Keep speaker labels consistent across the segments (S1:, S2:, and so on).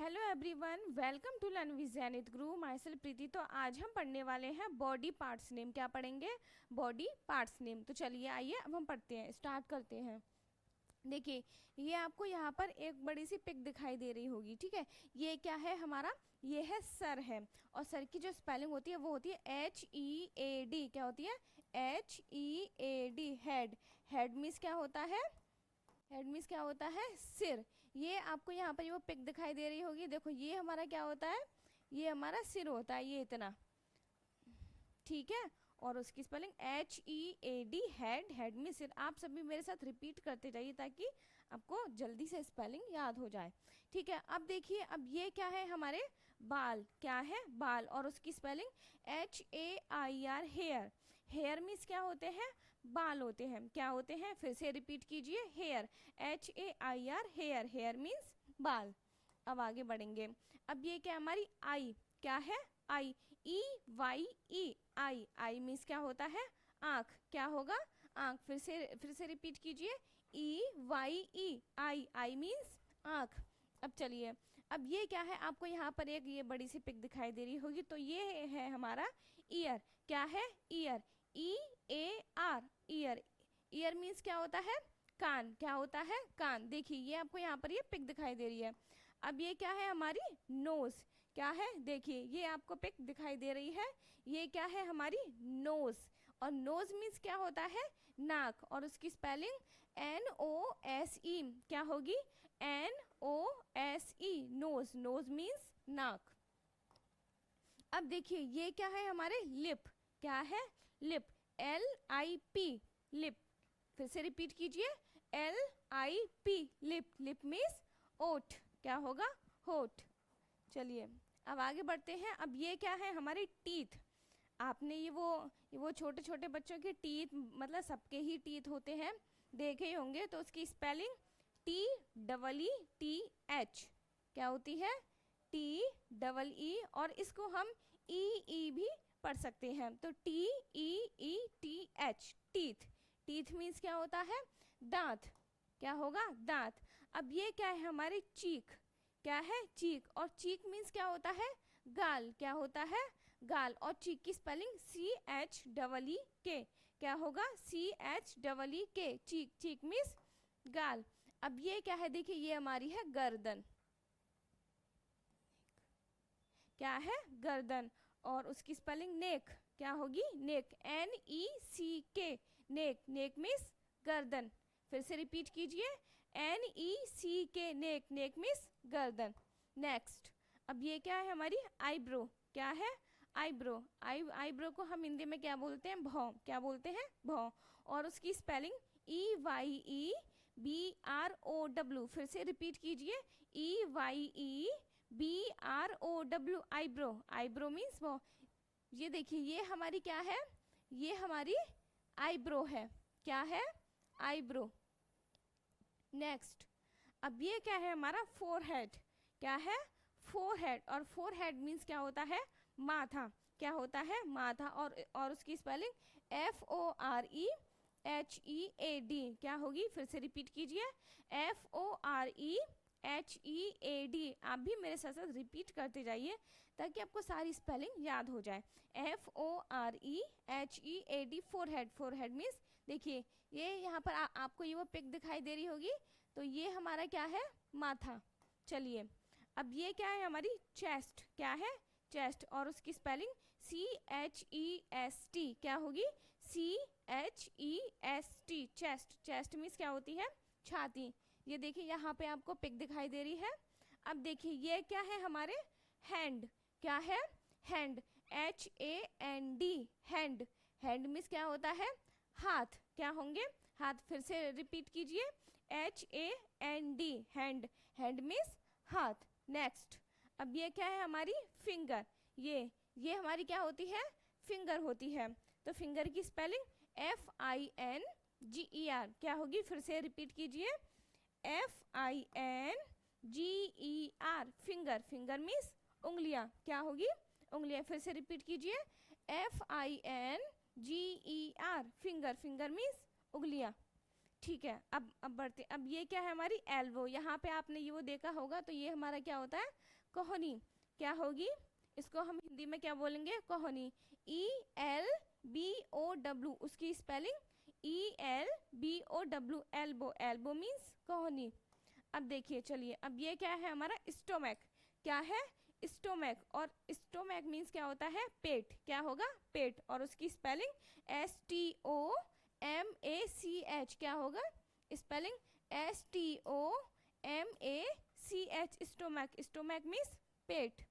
S1: Hello everyone, welcome to learn with Zenith Guru. Myself Preeti. तो आज हम पढ़ने वाले हैं बॉडी पार्ट्स नेम। क्या पढ़ेंगे? Body parts name. तो चलिए आइए अब हम पढ़ते हैं, स्टार्ट करते हैं। देखिए, ये आपको यहाँ पर एक बड़ी सी पिक दिखाई दे रही होगी, ठीक है। ये क्या है हमारा? ये है सर है, और सर की जो स्पेलिंग होती है वो होती है HEAD। क्या होती है? HEAD, head. हेड मीन्स क्या होता है? हेड मीन्स क्या होता है? सिर। ये आपको यहाँ पर वो पिक दिखाई दे रही होगी, देखो ये हमारा क्या होता है? ये हमारा सिर होता है, ये इतना, ठीक है। और उसकी स्पेलिंग HEAD, हेड। हेड में सिर। आप सभी मेरे साथ रिपीट करते जाइए ताकि आपको जल्दी से स्पेलिंग याद हो जाए, ठीक है। अब देखिए, अब ये क्या है? हमारे बाल। क्या है? बाल। और उसकी spelling HAIR, hair. Hair means क्या होते हैं? बाल होते हैं। क्या होते हैं? फिर से रिपीट कीजिए, hair. HAIR, hair. Hair means बाल। अब आगे बढ़ेंगे। अब ये क्या हमारी आई? क्या है? आई। EYE, I. आई मीन्स क्या होता है? आँख। क्या होगा? आँख। फिर से रिपीट कीजिए, EYE, आई। आई मीन्स आँख। अब चलिए, अब ये क्या है? आपको यहाँ पर एक ये बड़ी सी पिक दिखाई दे रही होगी, तो ये है हमारा ईयर। क्या है? Year. EAR, year. Year means क्या होता है? कान। क्या होता है? कान। देखिए, ये आपको यहाँ पर ये पिक दिखाई दे रही है। अब ये क्या है? हमारी नोज। क्या है? देखिए, ये आपको पिक दिखाई दे रही है, ये क्या है? हमारी नोज। और नोज मीन्स क्या होता है? नाक। और उसकी स्पेलिंग NOSE। क्या होगी? NOSE, knows. नोज मीन्स नाक। अब देखिए, ये क्या है? हमारे लिप। क्या है? लिप। LIP, lip. फिर से रिपीट कीजिए, LIP, लिप। लिप मीन्स ओठ। क्या होगा? होठ। चलिए अब आगे बढ़ते हैं। अब ये क्या है? हमारी टीथ। आपने ये वो छोटे छोटे बच्चों के टीथ, मतलब सबके ही टीथ होते हैं, देखे ही होंगे। तो उसकी स्पेलिंग TEETH। क्या होती है? TEE, और इसको हम EE भी पढ़ सकते हैं। तो TEETH, टीथ। टीथ मीन्स क्या होता है? दांत। क्या होगा? दांत। अब ये क्या है? हमारी चीक। क्या है? चीक। और चीक मीन्स क्या होता है? गाल। क्या होता है? गाल। और चीक की स्पेलिंग CHEEK। क्या होगा? CHEEK, चीक। चीक मीन्स गाल। अब ये क्या है? देखिए, ये हमारी है गर्दन। क्या है? गर्दन। और उसकी स्पेलिंग नेक। क्या होगी? नेक। NECK, नेक। नेक मीन्स गर्दन। फिर से रिपीट कीजिए, NECK, नेक। नेक मीन्स गर्दन। नेक्स्ट, अब ये क्या है? हमारी आईब्रो। क्या है? आईब्रो। आईब्रो को हम हिंदी में क्या बोलते हैं? भौं। क्या बोलते हैं? भौं। और उसकी स्पेलिंग EYEBROW। फिर से रिपीट कीजिए, EYEBROW, आईब्रो। आईब्रो मीन्स भौं। ये देखिए, ये हमारी क्या है? ये हमारी आईब्रो है। क्या है? आईब्रो। नेक्स्ट, अब ये क्या है? हमारा फोरहेड। क्या है? फोरहेड। और फोरहेड मीन्स क्या होता है? माथा। क्या होता है? माथा। और उसकी स्पेलिंग FOREHEAD। क्या होगी? फिर से रिपीट कीजिए, FOREHEAD। आप भी मेरे साथ साथ रिपीट करते जाइए ताकि आपको सारी स्पेलिंग याद हो जाए। FOREHEAD, forehead. फोरहेड मीन्स, देखिए ये यहाँ पर आपको ये वो पिक दिखाई दे रही होगी, तो ये हमारा क्या है? माथा। चलिए, अब ये क्या है? हमारी चेस्ट। क्या है? चेस्ट। और उसकी स्पेलिंग CHEST। क्या होगी? CHEST, chest. चेस्ट मीन्स क्या होती है? छाती। ये देखिए, यहाँ पे आपको पिक दिखाई दे रही है। अब देखिए, ये क्या है? हमारे हैंड। क्या है? Hand. HAND, hand. Hand means क्या होता है? हाथ। क्या होंगे? हाथ। फिर से रिपीट कीजिए, HAND, हैंड। हैंड मीन्स हाथ। नेक्स्ट, अब ये क्या है? हमारी फिंगर। ये हमारी क्या होती है? फिंगर होती है। तो फिंगर की स्पेलिंग FINGER। क्या होगी? फिर से रिपीट कीजिए, FINGER, फिंगर। फिंगर मीन्स उंगलियां। क्या होगी? उंगलियां। फिर से रिपीट कीजिए, FINGER, फिंगर। फिंगर मीन्स उंगलियां। ठीक है, अब बढ़ते, अब ये क्या है हमारी एल्बो, यहाँ पे आपने ये वो देखा होगा, तो ये हमारा क्या होता है, कोहनी। क्या होगी, इसको हम हिंदी में क्या बोलेंगे, कोहनी। ELBOW, उसकी spelling ELBOW, elbow, elbow means कोहनी। अब देखिए, चलिए, अब ये क्या है हमारा स्टोमक। क्या है, स्टोमक, और स्टोमक मीन्स क्या होता है, पेट। क्या होगा, पेट, और उसकी स्पेलिंग STOMACH। क्या होगा spelling, STOMACH, stomach, stomach means पेट।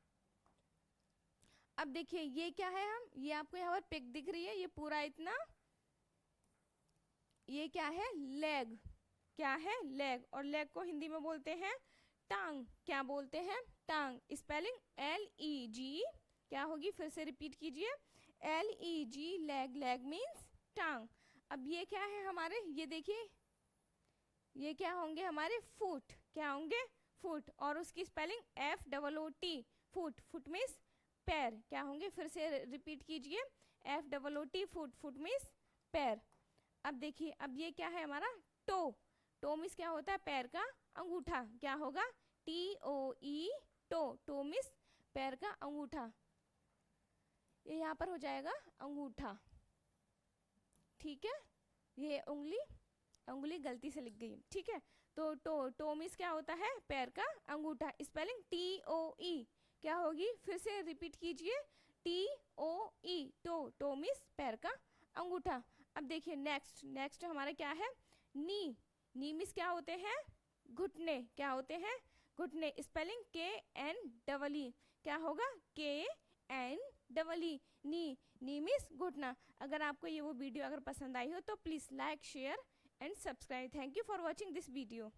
S1: अब देखिए ये क्या है, हम ये आपको यहाँ पर पिक दिख रही है, ये पूरा इतना, ये क्या है, लेग। क्या है, लेग, और लेग को हिंदी में बोलते हैं टांग। क्या बोलते हैं, टांग, स्पेलिंग LEG। क्या होगी, फिर से रिपीट कीजिए, LEG, लेग, लेग मीन्स टांग। अब ये क्या है हमारे, ये देखिए, ये क्या होंगे हमारे, फुट। क्या होंगे, फुट, और उसकी spelling FOOT, foot, foot means पैर। क्या होंगे, फिर से रिपीट कीजिए, FOOT, फुट, फुट मीन्स पैर। अब देखिए, अब ये क्या है हमारा, टो। टो मीन्स क्या होता है, पैर का अंगूठा। क्या होगा, TOE, टो, टो मीन्स पैर का अंगूठा, ये यहाँ पर हो जाएगा अंगूठा। ठीक है, ये उंगली, उंगली गलती से लिख गई, ठीक है। तो टो मीन्स क्या होता है, पैर का अंगूठा, स्पेलिंग TOE। क्या होगी, फिर से रिपीट कीजिए, TOE, टो मीन्स पैर का अंगूठा। अब देखिए नेक्स्ट, नेक्स्ट हमारा क्या है, नी। नी मीन्स क्या होते हैं, घुटने। क्या होते हैं, घुटने, स्पेलिंग KNEE। क्या होगा, KNEE, नी। नी मीन्स घुटना। अगर आपको ये वो वीडियो अगर पसंद आई हो तो please like, share and subscribe. Thank you for watching this video.